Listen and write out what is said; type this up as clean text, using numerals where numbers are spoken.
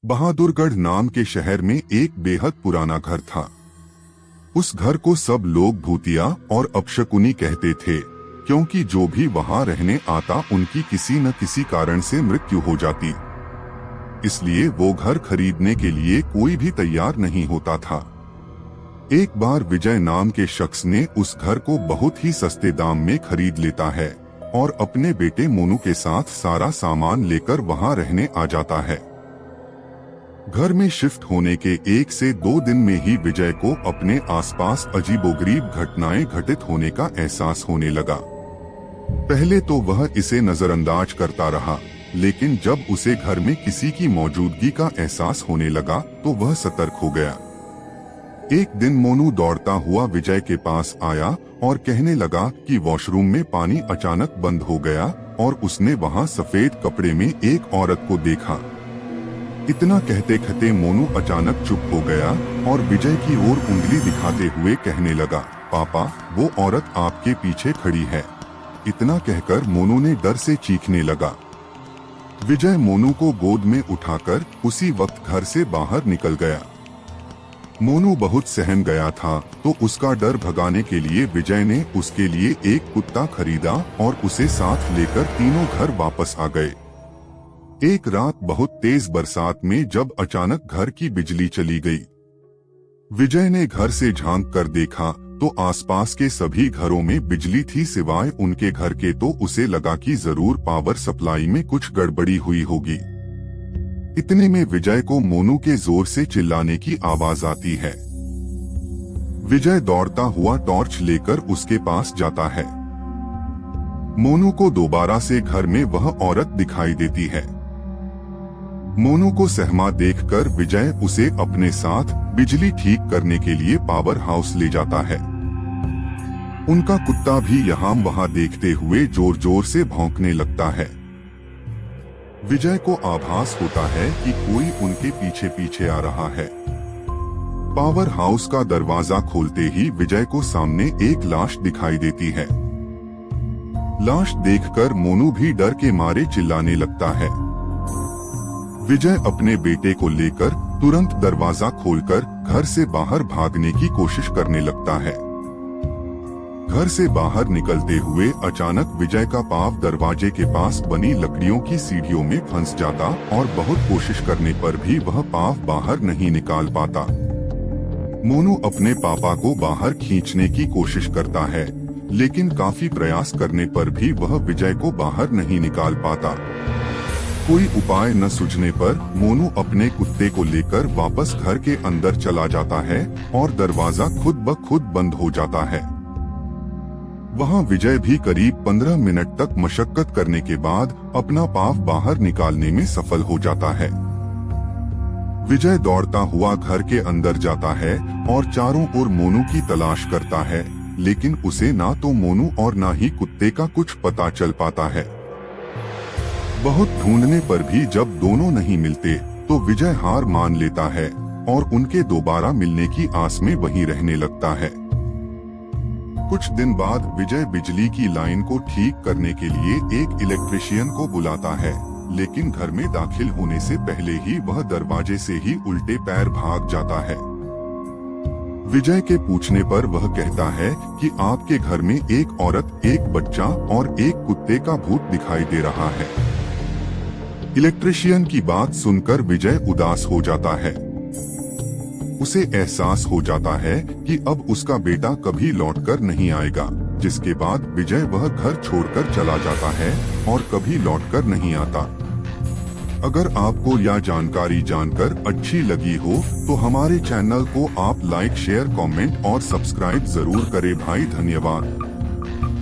बहादुरगढ़ नाम के शहर में एक बेहद पुराना घर था। उस घर को सब लोग भूतिया और अपशकुनी कहते थे, क्योंकि जो भी वहां रहने आता उनकी किसी न किसी कारण से मृत्यु हो जाती। इसलिए वो घर खरीदने के लिए कोई भी तैयार नहीं होता था। एक बार विजय नाम के शख्स ने उस घर को बहुत ही सस्ते दाम में खरीद लेता है और अपने बेटे मोनू के साथ सारा सामान लेकर वहां रहने आ जाता है। घर में शिफ्ट होने के 1 से 2 दिन में ही विजय को अपने आसपास अजीबोगरीब घटनाएं घटित होने का एहसास होने लगा। पहले तो वह इसे नजरअंदाज करता रहा, लेकिन जब उसे घर में किसी की मौजूदगी का एहसास होने लगा तो वह सतर्क हो गया। एक दिन मोनू दौड़ता हुआ विजय के पास आया और कहने लगा कि वॉशरूम में पानी अचानक बंद हो गया और उसने वहां सफेद कपड़े में एक औरत को देखा। इतना कहते कहते मोनू अचानक चुप हो गया और विजय की ओर उंगली दिखाते हुए कहने लगा, पापा, वो औरत आपके पीछे खड़ी है। इतना कहकर मोनू ने डर से चीखने लगा। विजय मोनू को गोद में उठाकर उसी वक्त घर से बाहर निकल गया। मोनू बहुत सहम गया था, तो उसका डर भगाने के लिए विजय ने उसके लिए एक कुत्ता खरीदा और उसे साथ लेकर तीनों घर वापस आ गए। एक रात बहुत तेज बरसात में जब अचानक घर की बिजली चली गई, विजय ने घर से झांक कर देखा तो आसपास के सभी घरों में बिजली थी सिवाय उनके घर के। तो उसे लगा कि जरूर पावर सप्लाई में कुछ गड़बड़ी हुई होगी। इतने में विजय को मोनू के जोर से चिल्लाने की आवाज आती है। विजय दौड़ता हुआ टॉर्च लेकर उसके पास जाता है। मोनू को दोबारा से घर में वह औरत दिखाई देती है। मोनू को सहमा देखकर विजय उसे अपने साथ बिजली ठीक करने के लिए पावर हाउस ले जाता है। उनका कुत्ता भी यहाँ वहाँ देखते हुए जोर जोर से भौंकने लगता है। विजय को आभास होता है कि कोई उनके पीछे पीछे आ रहा है। पावर हाउस का दरवाजा खोलते ही विजय को सामने एक लाश दिखाई देती है। लाश देखकर मोनू भी डर के मारे चिल्लाने लगता है। विजय अपने बेटे को लेकर तुरंत दरवाजा खोलकर घर से बाहर भागने की कोशिश करने लगता है। घर से बाहर निकलते हुए अचानक विजय का पाँव दरवाजे के पास बनी लकड़ियों की सीढ़ियों में फंस जाता और बहुत कोशिश करने पर भी वह पाँव बाहर नहीं निकाल पाता। मोनू अपने पापा को बाहर खींचने की कोशिश करता है, लेकिन काफी प्रयास करने पर भी वह विजय को बाहर नहीं निकाल पाता। कोई उपाय न सूझने पर मोनू अपने कुत्ते को लेकर वापस घर के अंदर चला जाता है और दरवाजा खुद ब खुद बंद हो जाता है। वहां विजय भी करीब 15 मिनट तक मशक्कत करने के बाद अपना पाँव बाहर निकालने में सफल हो जाता है। विजय दौड़ता हुआ घर के अंदर जाता है और चारों ओर मोनू की तलाश करता है, लेकिन उसे ना तो मोनू और ना ही कुत्ते का कुछ पता चल पाता है। बहुत ढूंढने पर भी जब दोनों नहीं मिलते तो विजय हार मान लेता है और उनके दोबारा मिलने की आस में वहीं रहने लगता है। कुछ दिन बाद विजय बिजली की लाइन को ठीक करने के लिए एक इलेक्ट्रिशियन को बुलाता है, लेकिन घर में दाखिल होने से पहले ही वह दरवाजे से ही उल्टे पैर भाग जाता है। विजय के पूछने पर वह कहता है कि आपके घर में एक औरत, एक बच्चा और एक कुत्ते का भूत दिखाई दे रहा है। इलेक्ट्रिशियन की बात सुनकर विजय उदास हो जाता है। उसे एहसास हो जाता है कि अब उसका बेटा कभी लौटकर नहीं आएगा, जिसके बाद विजय वह घर छोड़कर चला जाता है और कभी लौटकर नहीं आता। अगर आपको यह जानकारी जानकर अच्छी लगी हो तो हमारे चैनल को आप लाइक, शेयर, कमेंट और सब्सक्राइब जरूर करें भाई। धन्यवाद।